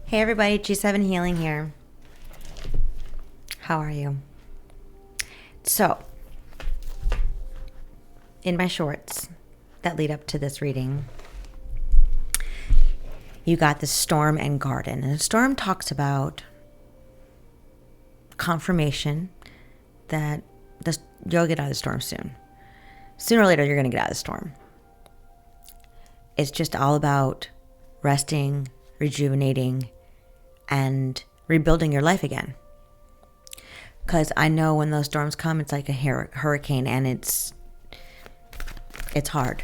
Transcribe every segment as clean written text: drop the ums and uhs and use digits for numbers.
Hey everybody, G7 Healing here. How are you? So, in my shorts that lead up to this reading, you got the storm and garden. And the storm talks about confirmation that you'll get out of the storm soon. Sooner or later, you're going to get out of the storm. It's just all about resting, rejuvenating, and rebuilding your life again. Because I know when those storms come, it's like a hurricane, and it's hard.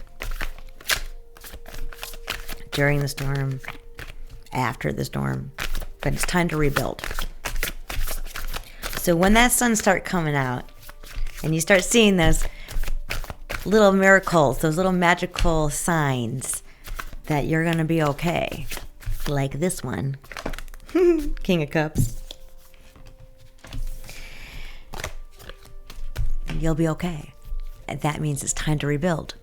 During the storm, after the storm, but it's time to rebuild. So when that sun starts coming out, and you start seeing those little miracles, those little magical signs that you're going to be okay, like this one, King of Cups, you'll be okay. And that means it's time to rebuild.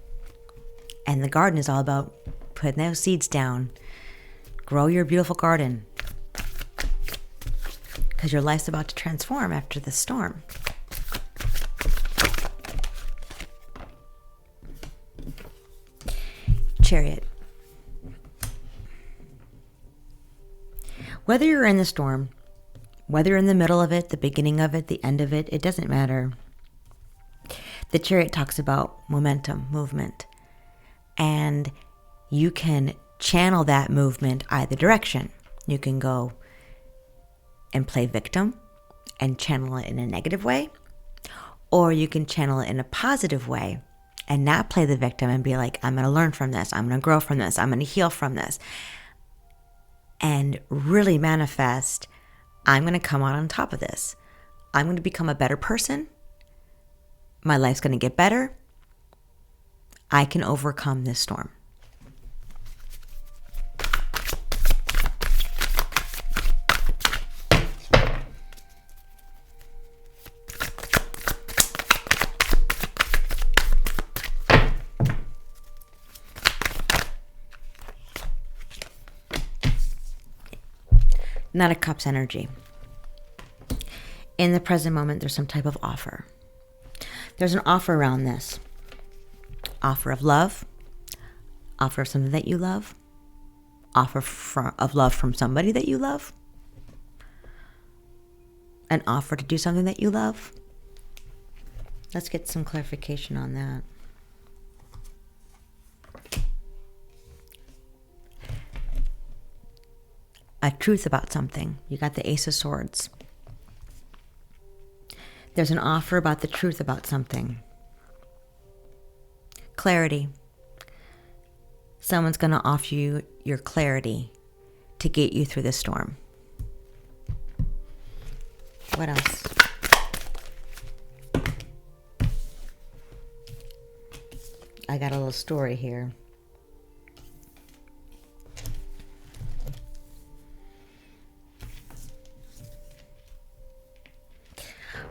And the garden is all about putting those seeds down. Grow your beautiful garden. Because your life's about to transform after the storm. Chariot. Whether you're in the storm, whether you're in the middle of it, the beginning of it, the end of it, it doesn't matter. The Chariot talks about momentum, movement. And you can channel that movement either direction. You can go and play victim and channel it in a negative way. Or you can channel it in a positive way and not play the victim and be like, I'm going to learn from this. I'm going to grow from this. I'm going to heal from this. And really manifest, I'm going to come out on top of this. I'm going to become a better person. My life's going to get better. I can overcome this storm. Not a Cups energy. In the present moment, there's some type of offer. There's an offer around this. Offer of love. Offer of something that you love. Offer of love from somebody that you love. An offer to do something that you love. Let's get some clarification on that. A truth about something. You got the Ace of Swords. There's an offer about the truth about something. Clarity. Someone's going to offer you your clarity to get you through the storm. What else? I got a little story here.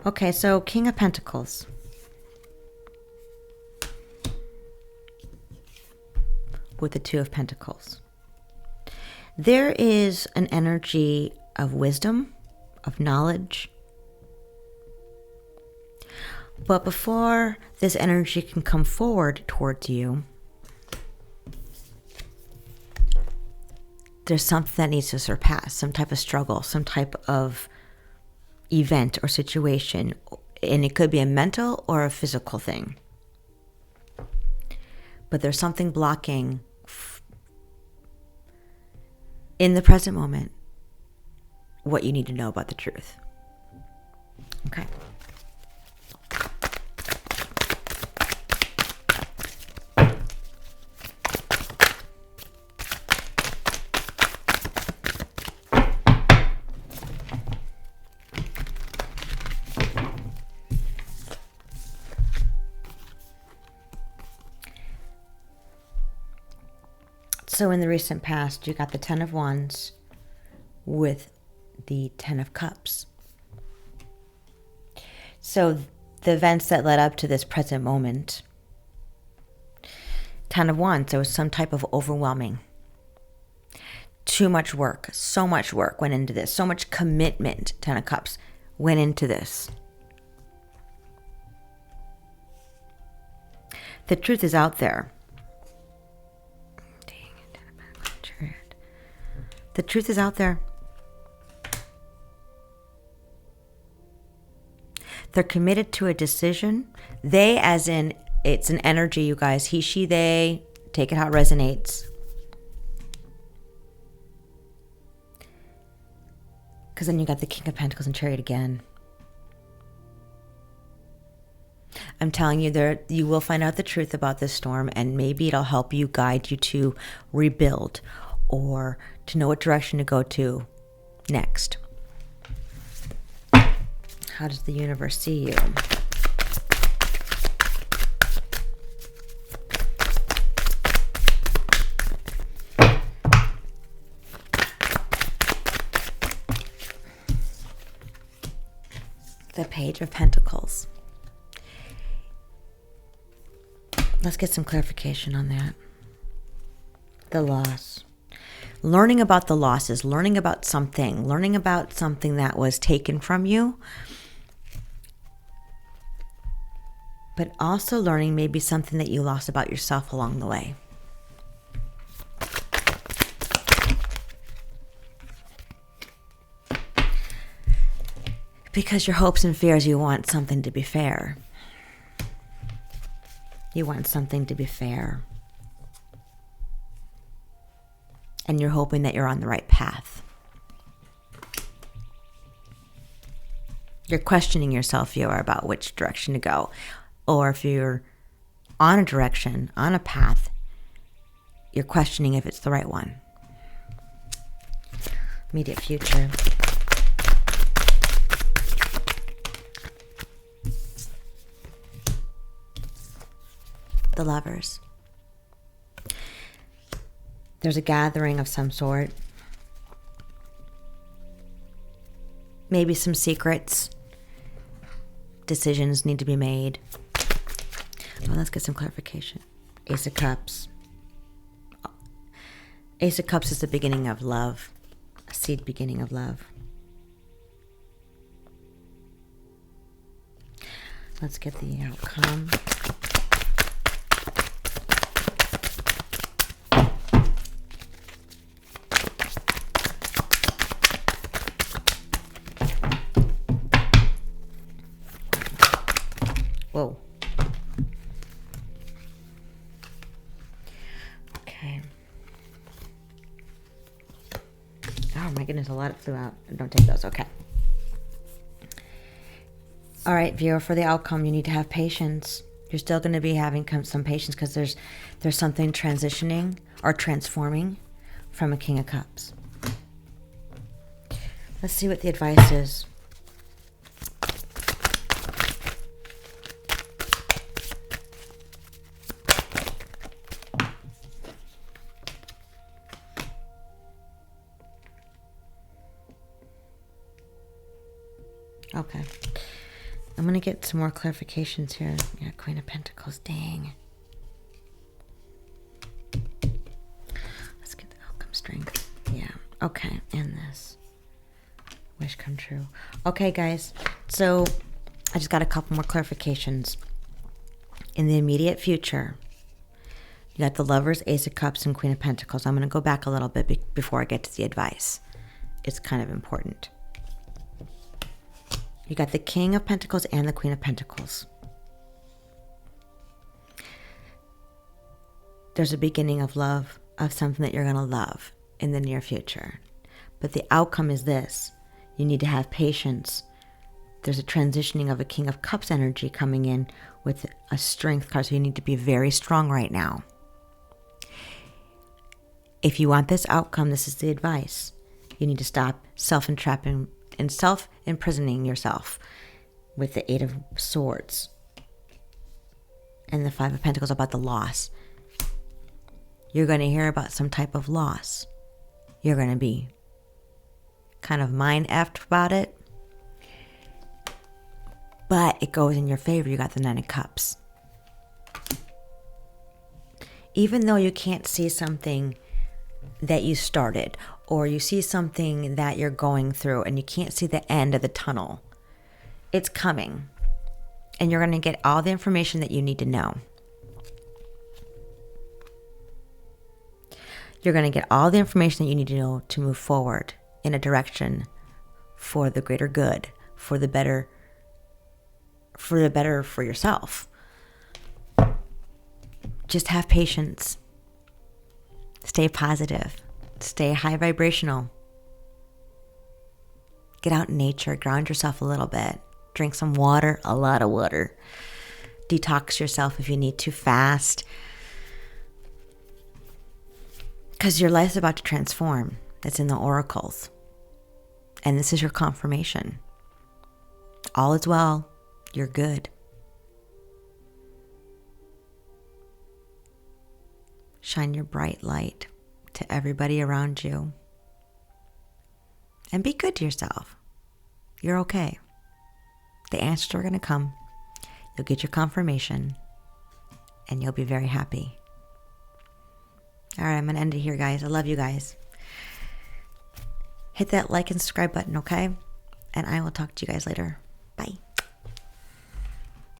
Okay, so King of Pentacles. With the Two of Pentacles. There is an energy of wisdom, of knowledge. But before this energy can come forward towards you, there's something that needs to surpass, some type of struggle, some type of event or situation, and it could be a mental or a physical thing. But there's something blocking in the present moment what you need to know about the truth. Okay. So in the recent past, you got the Ten of Wands with the Ten of Cups. So the events that led up to this present moment, Ten of Wands, there was some type of overwhelming too much work. So much work went into this. So much commitment, Ten of Cups, went into this. The truth is out there. The truth is out there. They're committed to a decision. They, as in, it's an energy, you guys. He, she, they. Take it how it resonates. Because then you got the King of Pentacles and Chariot again. I'm telling you, you will find out the truth about this storm, and maybe it'll help you, guide you to rebuild or to know what direction to go to next. How does the universe see you? The Page of Pentacles. Let's get some clarification on that. The loss. Learning about the losses, learning about something that was taken from you, but also learning maybe something that you lost about yourself along the way. Because your hopes and fears, you want something to be fair. You want something to be fair. And you're hoping that you're on the right path. You're questioning yourself, you are, about which direction to go. Or if you're on a direction, on a path, you're questioning if it's the right one. Immediate future. The Lovers. There's a gathering of some sort. Maybe some secrets. Decisions need to be made. Well, let's get some clarification. Ace of Cups. Ace of Cups is the beginning of love. A seed beginning of love. Let's get the outcome. Whoa. Okay. Oh my goodness, a lot flew out. Don't take those. Okay. All right, viewer, for the outcome, you need to have patience. You're still going to be having some patience because there's something transitioning or transforming from a King of Cups. Let's see what the advice is. Okay. I'm going to get some more clarifications here. Yeah, Queen of Pentacles. Dang. Let's get the outcome strength. Yeah. Okay. And this. Wish come true. Okay, guys. So I just got a couple more clarifications. In the immediate future, you got the Lovers, Ace of Cups, and Queen of Pentacles. I'm going to go back a little bit before I get to the advice. It's kind of important. You got the King of Pentacles and the Queen of Pentacles. There's a beginning of love, of something that you're going to love in the near future. But the outcome is this. You need to have patience. There's a transitioning of a King of Cups energy coming in with a strength card. So you need to be very strong right now. If you want this outcome, this is the advice. You need to stop self-entrapping and self-imprisoning yourself with the Eight of Swords and the Five of Pentacles about the loss. You're going to hear about some type of loss. You're going to be kind of mind-effed about it. But it goes in your favor. You got the Nine of Cups. Even though you can't see something that you started or you see something that you're going through and you can't see the end of the tunnel, it's coming. And you're going to get all the information that you need to know. You're going to get all the information that you need to know to move forward in a direction for the greater good, for the better for yourself. Just have patience. Stay positive. Stay high vibrational. Get out in nature. Ground yourself a little bit. Drink some water, a lot of water. Detox yourself if you need to. Fast. Because your life's about to transform. It's in the oracles. And this is your confirmation. All is well. You're good. Shine your bright light to everybody around you. And be good to yourself. You're okay. The answers are going to come. You'll get your confirmation. And you'll be very happy. All right, I'm going to end it here, guys. I love you guys. Hit that like and subscribe button, okay? And I will talk to you guys later.